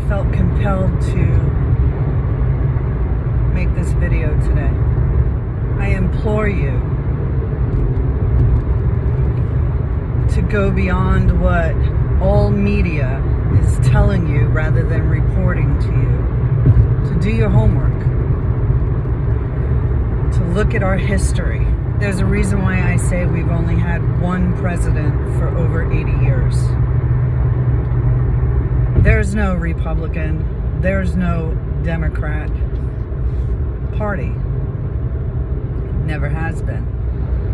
felt compelled to make this video today. I implore you to go beyond what all media is telling you rather than reporting to you. To do your homework. To look at our history. There's a reason why I say we've only had one president for over 80 years. There's no Republican, there's no Democrat party. Never has been.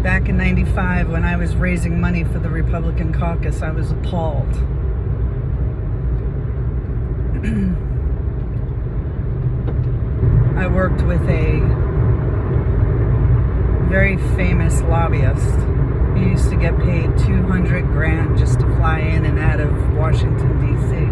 Back in '95, when I was raising money for the Republican caucus, I was appalled. I worked with a very famous lobbyist who used to get paid $200,000 just to fly in and out of Washington, D.C.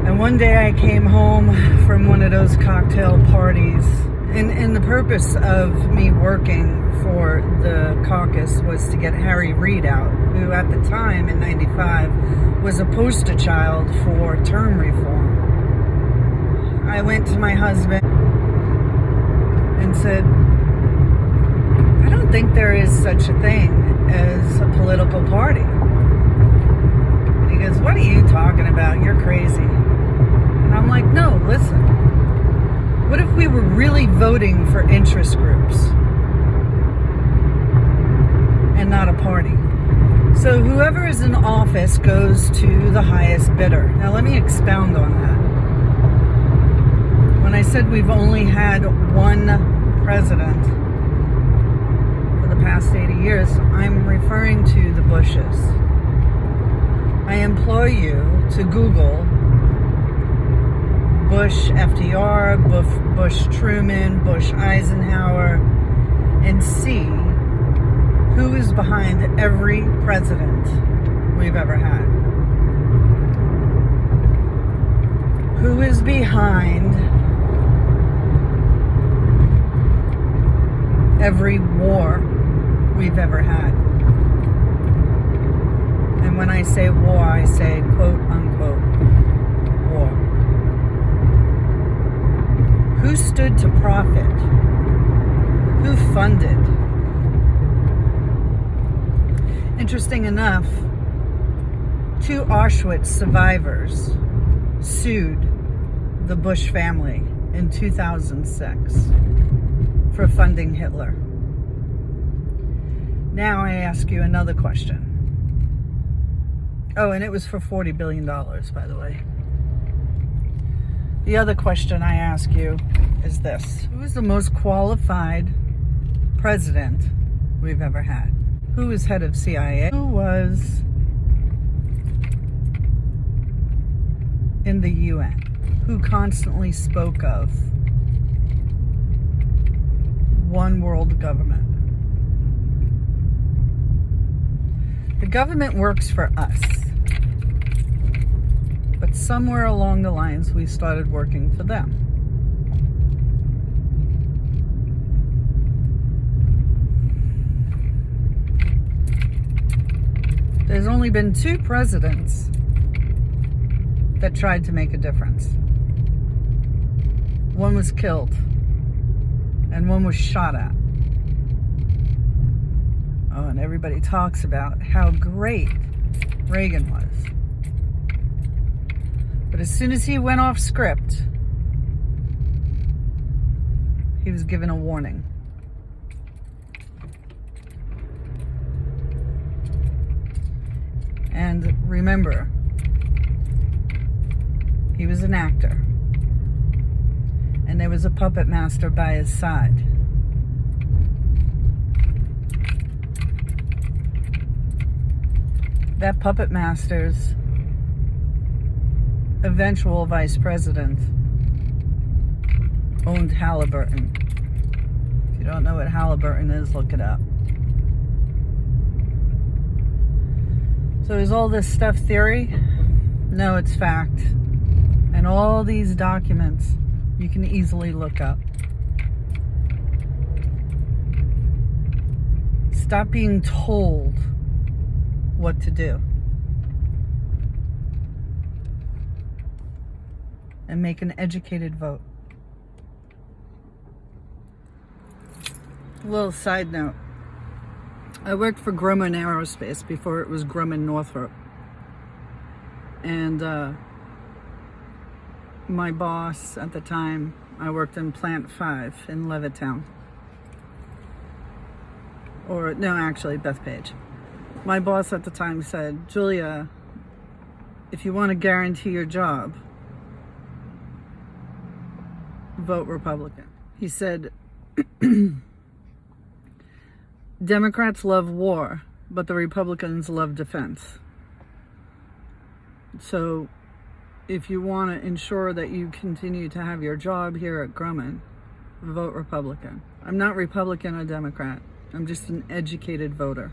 And one day I came home from one of those cocktail parties, and the purpose of me working for the caucus was to get Harry Reid out, who at the time in '95 was a poster child for term reform. I went to my husband and said, I don't think there is such a thing as a political party. And he goes, what are you talking about? You're crazy. And I'm like, no, listen. What if we were really voting for interest groups and not a party? So whoever is in office goes to the highest bidder. Now let me expound on that. When I said we've only had one president for the past 80 years, I'm referring to the Bushes. I implore you to Google Bush FDR, Bush Truman, Bush Eisenhower, and see who is behind every president we've ever had. Who is behind every war we've ever had. And when I say war, I say quote unquote war. Who stood to profit? Who funded? Interesting enough, 2 Auschwitz survivors sued the Bush family in 2006 for funding Hitler. Now I ask you another question. Oh, and it was for $40 billion, by the way. The other question I ask you is this. Who is the most qualified president we've ever had? Who was head of CIA? Who was in the UN? Who constantly spoke of one world government? The government works for us. But somewhere along the lines, we started working for them. There's only been 2 presidents that tried to make a difference. One was killed, and one was shot at. Oh, and everybody talks about how great Reagan was. But as soon as he went off script, he was given a warning. And remember, he was an actor. And there was a puppet master by his side. That puppet master's eventual vice president owned Halliburton. If you don't know what Halliburton is, look it up. So is all this stuff theory? No, it's fact. And all these documents you can easily look up. Stop being told what to do. and make an educated vote. A little side note. I worked for Grumman Aerospace before it was Grumman Northrop. And my boss at the time, I worked in Plant 5 in Levittown. Or, no, actually, Bethpage. My boss at the time said, Julia, if you want to guarantee your job, vote Republican. He said, Democrats love war, but the Republicans love defense. So if you want to ensure that you continue to have your job here at Grumman, vote Republican. I'm not Republican or Democrat. I'm just an educated voter.